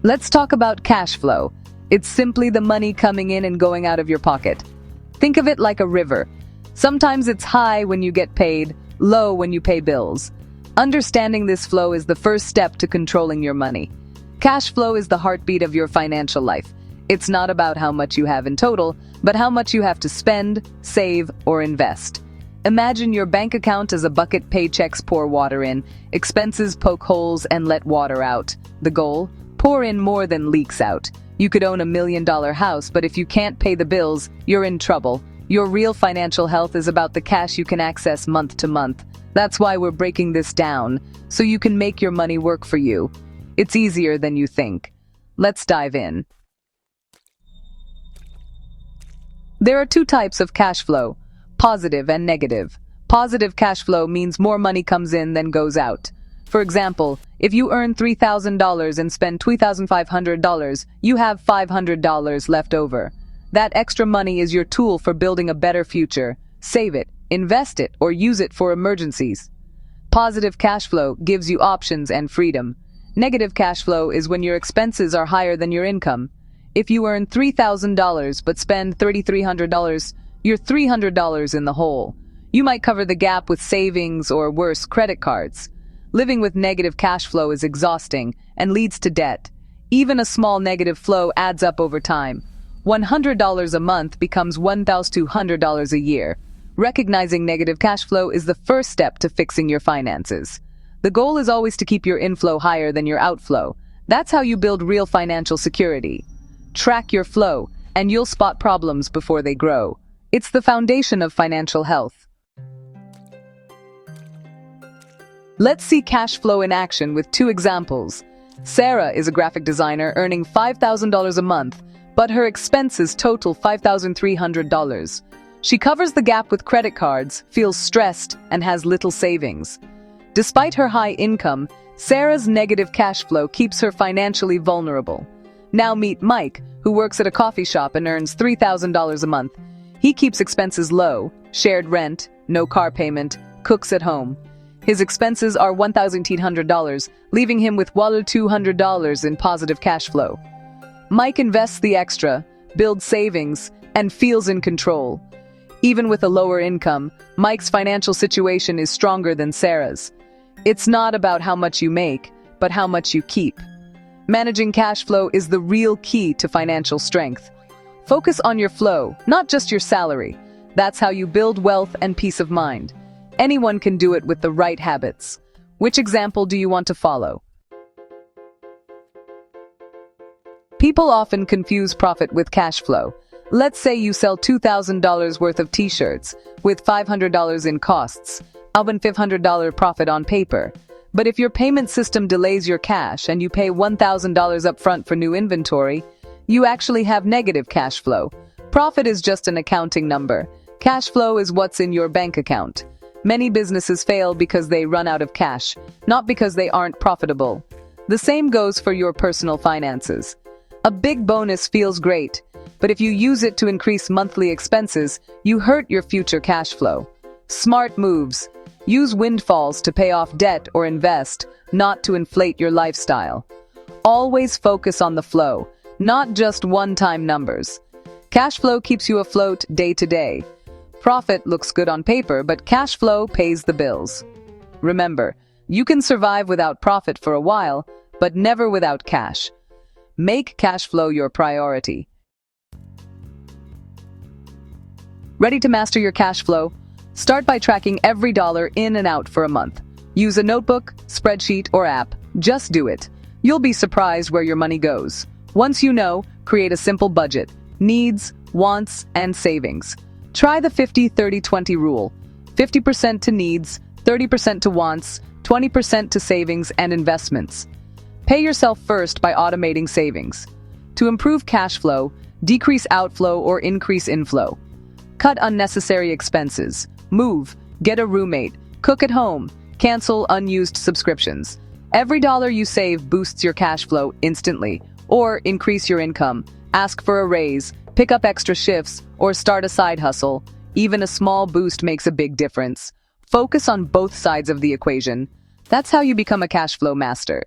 Let's talk about cash flow. It's simply the money coming in and going out of your pocket. Think of it like a river. Sometimes it's high when you get paid, low when you pay bills. Understanding this flow is the first step to controlling your money. Cash flow is the heartbeat of your financial life. It's not about how much you have in total, but how much you have to spend, save, or invest. Imagine your bank account as a bucket. Paychecks pour water in, expenses poke holes and let water out. The goal? Pour in more than leaks out. You could own $1 million house, but if you can't pay the bills, you're in trouble. Your real financial health is about the cash you can access month to month. That's why we're breaking this down, so you can make your money work for you. It's easier than you think. Let's dive in. There are two types of cash flow: positive and negative. Positive cash flow means more money comes in than goes out. For example, if you earn $3,000 and spend $2,500, you have $500 left over. That extra money is your tool for building a better future. Save it, invest it, or use it for emergencies. Positive cash flow gives you options and freedom. Negative cash flow is when your expenses are higher than your income. If you earn $3,000 but spend $3,300, you're $300 in the hole. You might cover the gap with savings or, worse, credit cards. Living with negative cash flow is exhausting and leads to debt. Even a small negative flow adds up over time. $100 a month becomes $1,200 a year. Recognizing negative cash flow is the first step to fixing your finances. The goal is always to keep your inflow higher than your outflow. That's how you build real financial security. Track your flow, and you'll spot problems before they grow. It's the foundation of financial health. Let's see cash flow in action with two examples. Sarah is a graphic designer earning $5,000 a month, but her expenses total $5,300. She covers the gap with credit cards, feels stressed, and has little savings. Despite her high income, Sarah's negative cash flow keeps her financially vulnerable. Now meet Mike, who works at a coffee shop and earns $3,000 a month. He keeps expenses low, shared rent, no car payment, cooks at home. His expenses are $1,800, leaving him with $200 in positive cash flow. Mike invests the extra, builds savings, and feels in control. Even with a lower income, Mike's financial situation is stronger than Sarah's. It's not about how much you make, but how much you keep. Managing cash flow is the real key to financial strength. Focus on your flow, not just your salary. That's how you build wealth and peace of mind. Anyone can do it with the right habits. Which example do you want to follow? People often confuse profit with cash flow. Let's say you sell $2,000 worth of t-shirts with $500 in costs, about $500 profit on paper. But if your payment system delays your cash and you pay $1,000 up front for new inventory, you actually have negative cash flow. Profit is just an accounting number. Cash flow is what's in your bank account. Many businesses fail because they run out of cash, not because they aren't profitable. The same goes for your personal finances. A big bonus feels great, but if you use it to increase monthly expenses, you hurt your future cash flow. Smart moves. Use windfalls to pay off debt or invest, not to inflate your lifestyle. Always focus on the flow, not just one-time numbers. Cash flow keeps you afloat day to day. Profit looks good on paper, but cash flow pays the bills. Remember, you can survive without profit for a while, but never without cash. Make cash flow your priority. Ready to master your cash flow? Start by tracking every dollar in and out for a month. Use a notebook, spreadsheet, or app. Just do it. You'll be surprised where your money goes. Once you know, create a simple budget: needs, wants, and savings. Try the 50-30-20 rule. 50% to needs, 30% to wants, 20% to savings and investments. Pay yourself first by automating savings. To improve cash flow, decrease outflow or increase inflow. Cut unnecessary expenses. Move, get a roommate, cook at home, cancel unused subscriptions. Every dollar you save boosts your cash flow instantly, or increase your income. Ask for a raise, pick up extra shifts, or start a side hustle. Even a small boost makes a big difference. Focus on both sides of the equation. That's how you become a cash flow master.